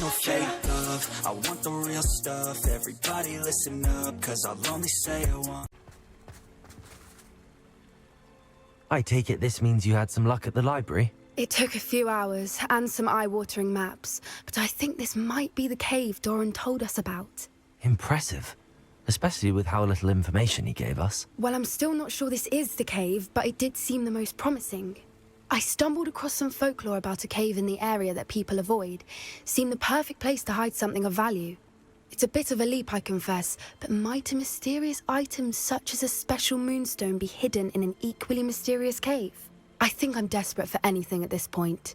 no fake love, I want the real stuff. Everybody listen up, cause I'll only say it once. I take it this means you had some luck at the library? It took a few hours and some eye-watering maps, but I think this might be the cave Dorran told us about. Impressive. Especially with how little information he gave us. Well, I'm still not sure this is the cave, but it did seem the most promising. I stumbled across some folklore about a cave in the area that people avoid. Seemed the perfect place to hide something of value. It's a bit of a leap, I confess, but might a mysterious item such as a special moonstone be hidden in an equally mysterious cave? I think I'm desperate for anything at this point.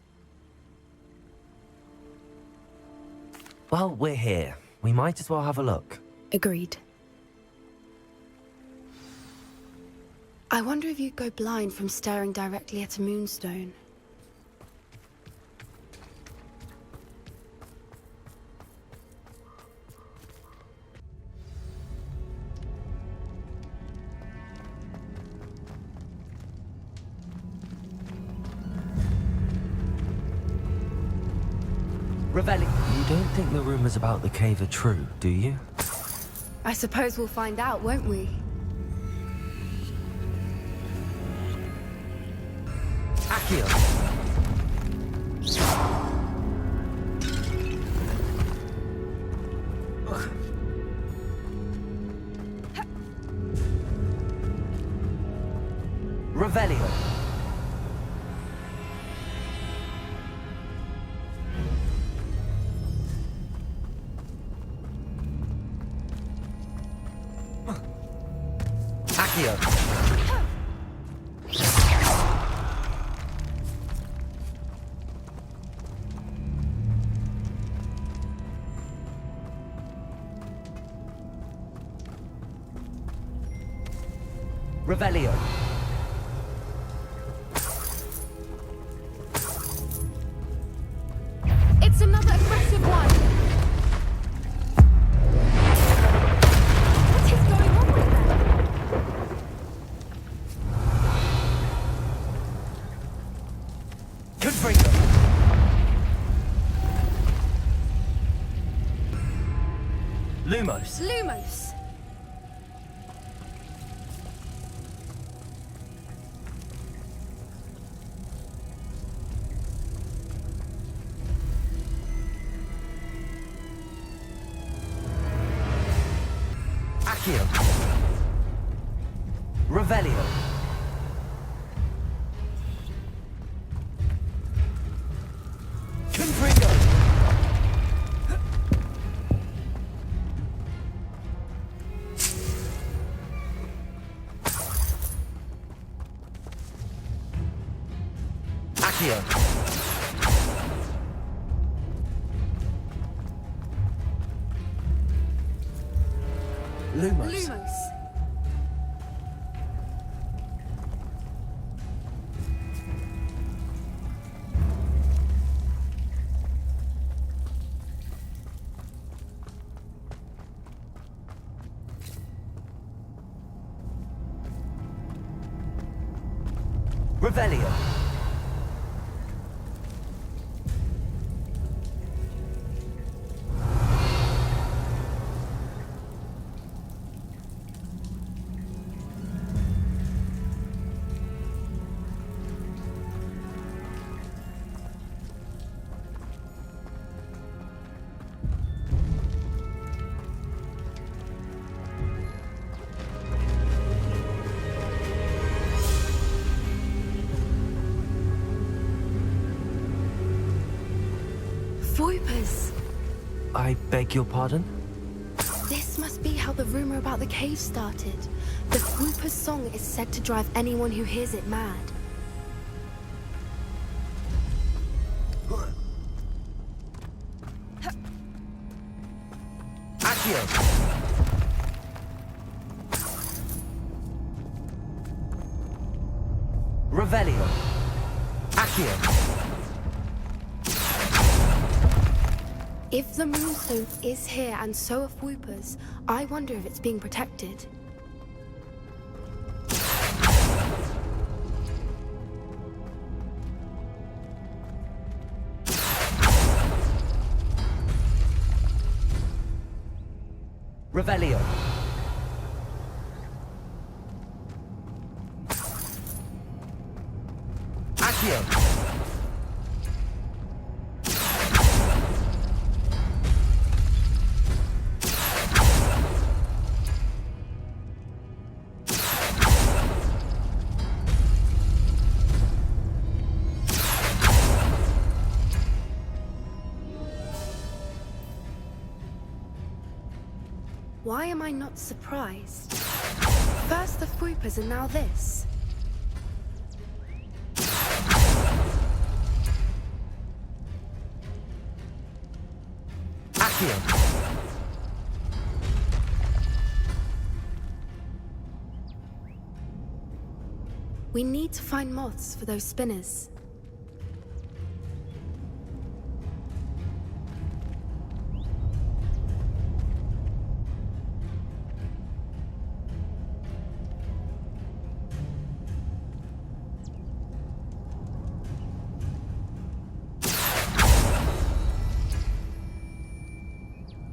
Well, we're here. We might as well have a look. Agreed. I wonder if you'd go blind from staring directly at a moonstone. Revelli. You don't think the rumors about the cave are true, do you? I suppose we'll find out, won't we? Accio! Revelio! Accio! Revelio. It's another aggressive one! What is going on with them? Confringo. Lumos. Lumos! Accio. Revelio. Confringo. Accio. Lumos. Lumos! Revelio. Voipers! I beg your pardon? This must be how the rumor about the cave started. The Whooper's song is said to drive anyone who hears it mad. Accio. Revelio. Accio. If the moonstone is here and so are Whoopers, I wonder if it's being protected. Revelio. Accio. Why am I not surprised? First the Fruipers and now this. Accio. We need to find moths for those spinners.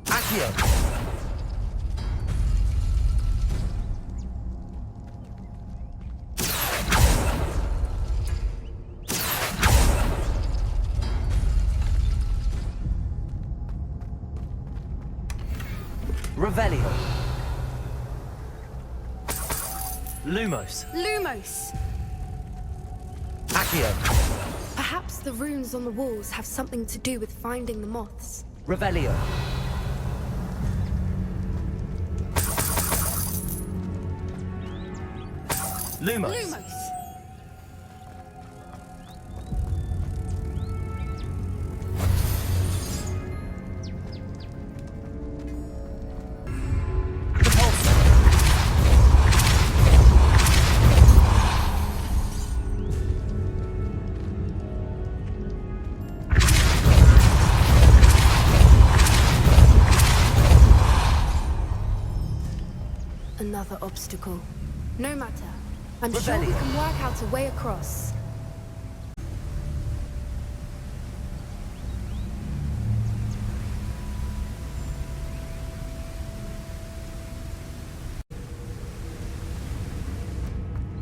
Accio. Revelio. Lumos. Lumos! Accio. Perhaps the runes on the walls have something to do with finding the moths. Revelio. Lumos. Lumos! Another obstacle. No matter. I'm sure we Rebellion. can work out a way across.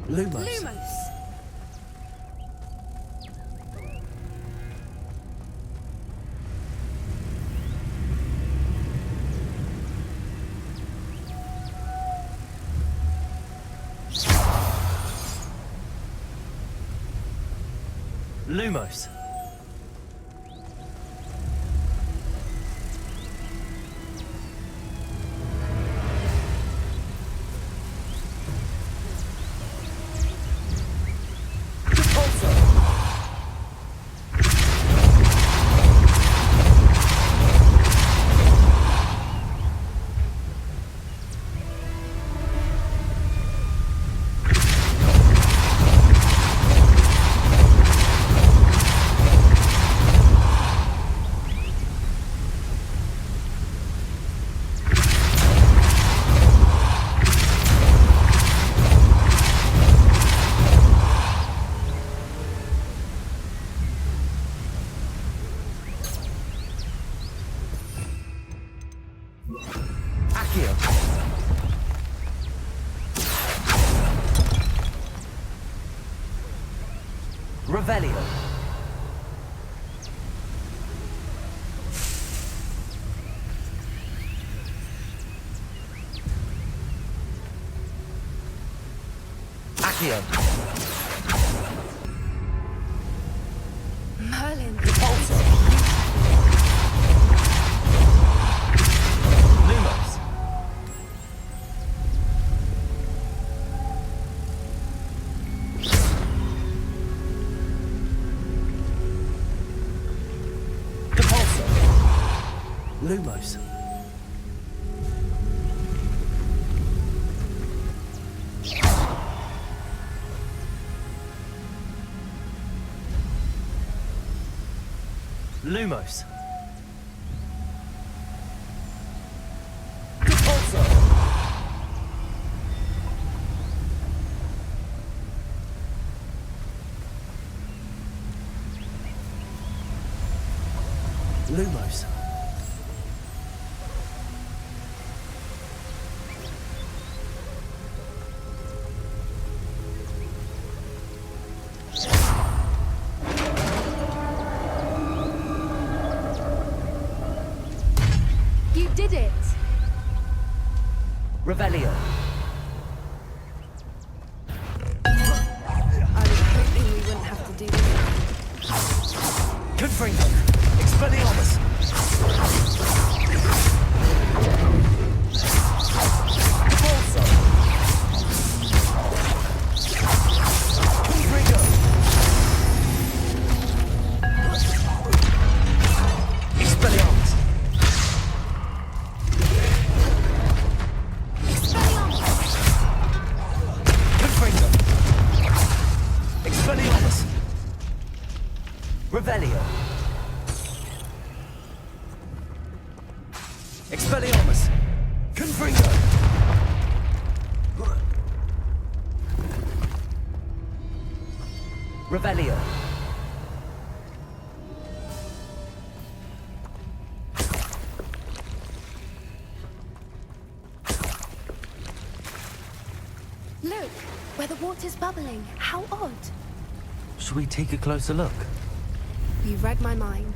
Lumos. Lumos! Lumos. Accio. Revelio. Accio. Merlin. Lumos. Lumos. Lumos. Lumos. did it! Revelio. I was hoping we wouldn't have to do this. Confringo. Expelliarmus. Cabalso. Confringo. Expelliarmus. Confringo. Expelliarmus. Revelio. Expelliarmus. Confringo. Revelio. Look, where the water's bubbling. How odd. Should we take a closer look? You read my mind.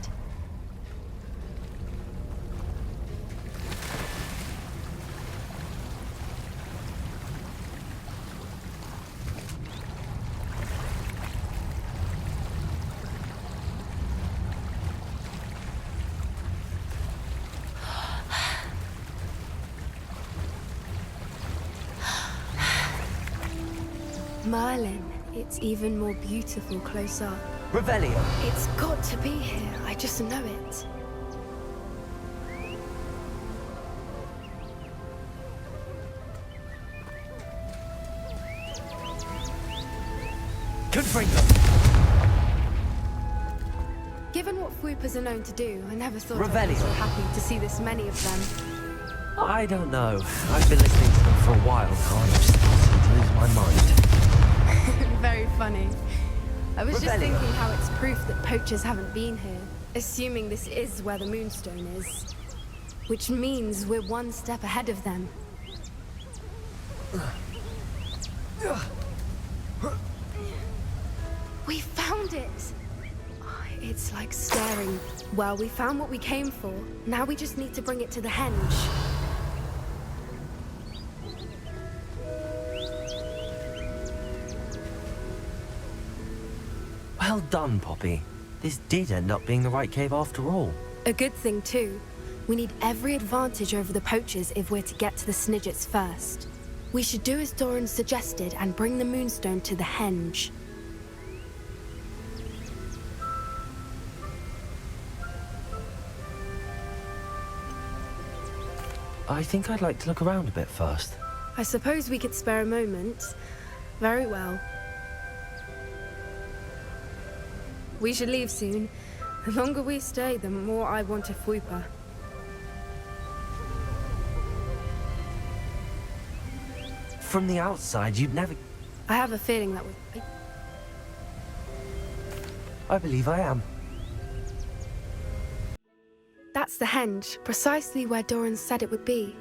Merlin, it's even more beautiful close up. Revelio. It's got to be here, I just know it. Confringo. Given what Fwoopas are known to do, I never thought I'd be Revelio. so happy to see this many of them. I don't know. I've been listening to them for a while, so I'm just starting to lose my mind. Very funny. I was just Revelio. thinking how it's proof that poachers haven't been here, assuming this is where the moonstone is. Which means we're one step ahead of them. We found it! Oh, it's like staring. Well, we found what we came for. Now we just need to bring it to the henge. Well done, Poppy. This did end up being the right cave after all. A good thing, too. We need every advantage over the poachers if we're to get to the Snidgets first. We should do as Dorran suggested and bring the moonstone to the henge. I think I'd like to look around a bit first. I suppose we could spare a moment. Very well. We should leave soon. The longer we stay, the more I want a Fwooper. From the outside, you'd never... I have a feeling that would... I believe I am. That's the henge, precisely where Dorran said it would be.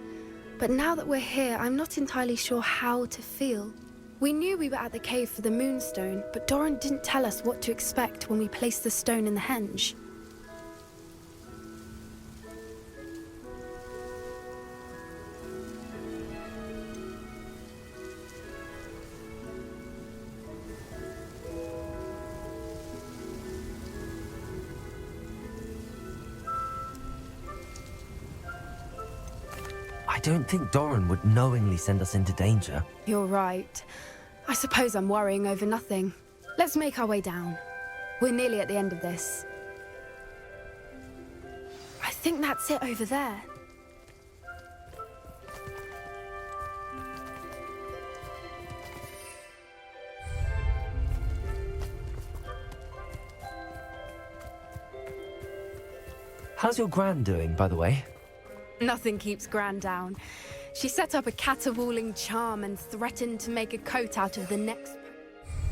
But now that we're here, I'm not entirely sure how to feel. We knew we were at the cave for the moonstone, but Dorran didn't tell us what to expect when we placed the stone in the henge. I don't think Dorran would knowingly send us into danger. You're right. I suppose I'm worrying over nothing. Let's make our way down. We're nearly at the end of this. I think that's it over there. How's your gran doing, by the way? Nothing keeps Gran down. She set up a caterwauling charm and threatened to make a coat out of the next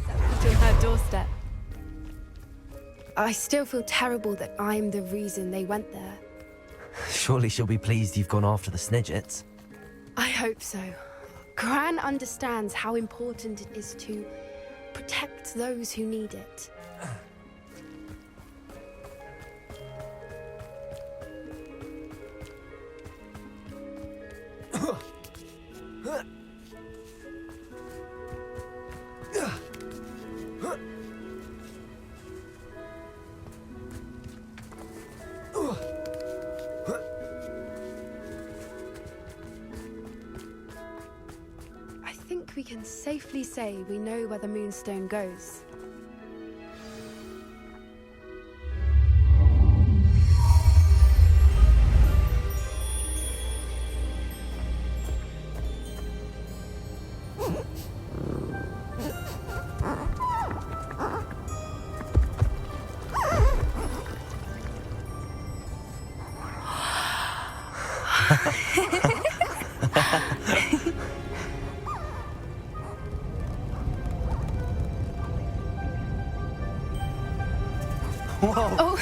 that put on her doorstep. I still feel terrible that I'm the reason they went there. Surely she'll be pleased you've gone after the Snidgets. I hope so. Gran understands how important it is to protect those who need it. safely say we know where the moonstone goes. Whoa! Oh.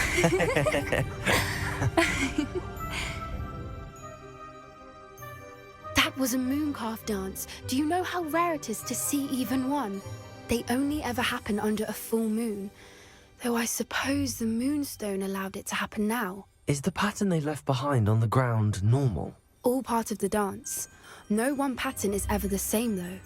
That was a mooncalf dance. Do you know how rare it is to see even one? They only ever happen under a full moon. Though I suppose the moonstone allowed it to happen now. Is the pattern they left behind on the ground normal? All part of the dance. No one pattern is ever the same though.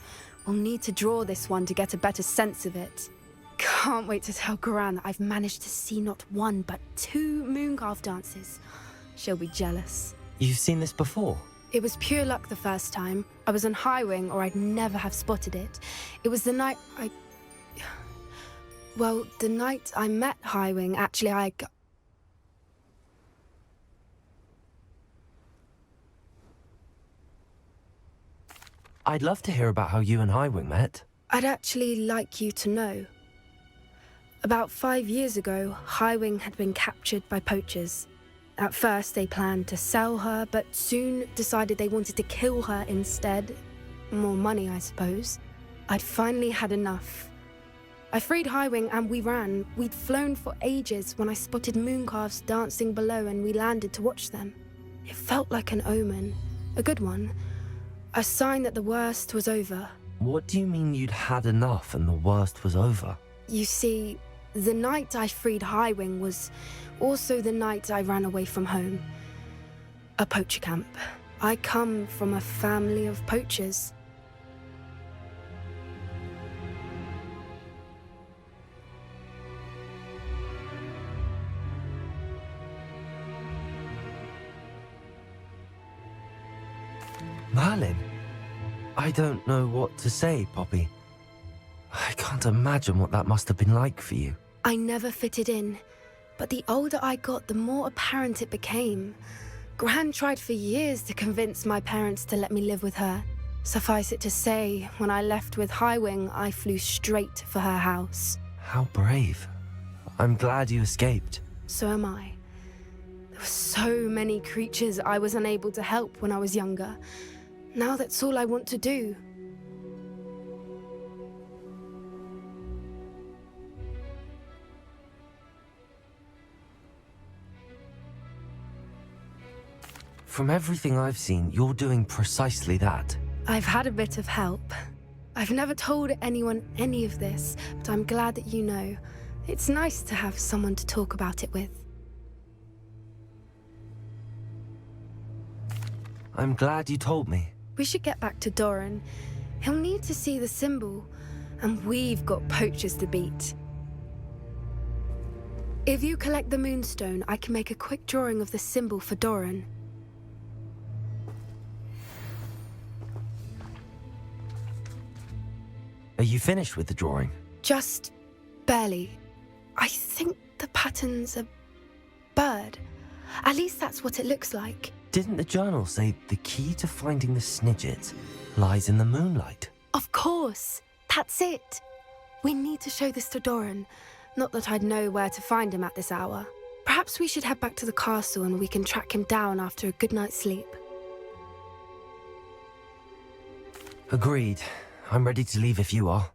We'll need to draw this one to get a better sense of it. Can't wait to tell Gran that I've managed to see not one but 2 mooncalf dances. She'll be jealous. You've seen this before? It was pure luck the first time. I was on Highwing or I'd never have spotted it. It was the night Well, the night I met Highwing, actually I'd love to hear about how you and Highwing met. I'd actually like you to know. About 5 years ago, Highwing had been captured by poachers. At first, they planned to sell her, but soon decided they wanted to kill her instead. More money, I suppose. I'd finally had enough. I freed Highwing and we ran. We'd flown for ages when I spotted mooncalves dancing below and we landed to watch them. It felt like an omen. A good one. A sign that the worst was over. What do you mean you'd had enough and the worst was over? You see, the night I freed Highwing was also the night I ran away from home. A poacher camp. I come from a family of poachers. Merlin? I don't know what to say, Poppy. I can't imagine what that must have been like for you. I never fitted in, but the older I got, the more apparent it became. Gran tried for years to convince my parents to let me live with her. Suffice it to say, when I left with Highwing, I flew straight for her house. How brave. I'm glad you escaped. So am I. There were so many creatures I was unable to help when I was younger. Now that's all I want to do. From everything I've seen, you're doing precisely that. I've had a bit of help. I've never told anyone any of this, but I'm glad that you know. It's nice to have someone to talk about it with. I'm glad you told me. We should get back to Dorran. He'll need to see the symbol, and we've got poachers to beat. If you collect the moonstone, I can make a quick drawing of the symbol for Dorran. Are you finished with the drawing? Just barely. I think the pattern's a bird. At least that's what it looks like. Didn't the journal say the key to finding the Snidgets lies in the moonlight? Of course. That's it. We need to show this to Dorran. Not that I'd know where to find him at this hour. Perhaps we should head back to the castle and we can track him down after a good night's sleep. Agreed. I'm ready to leave if you are.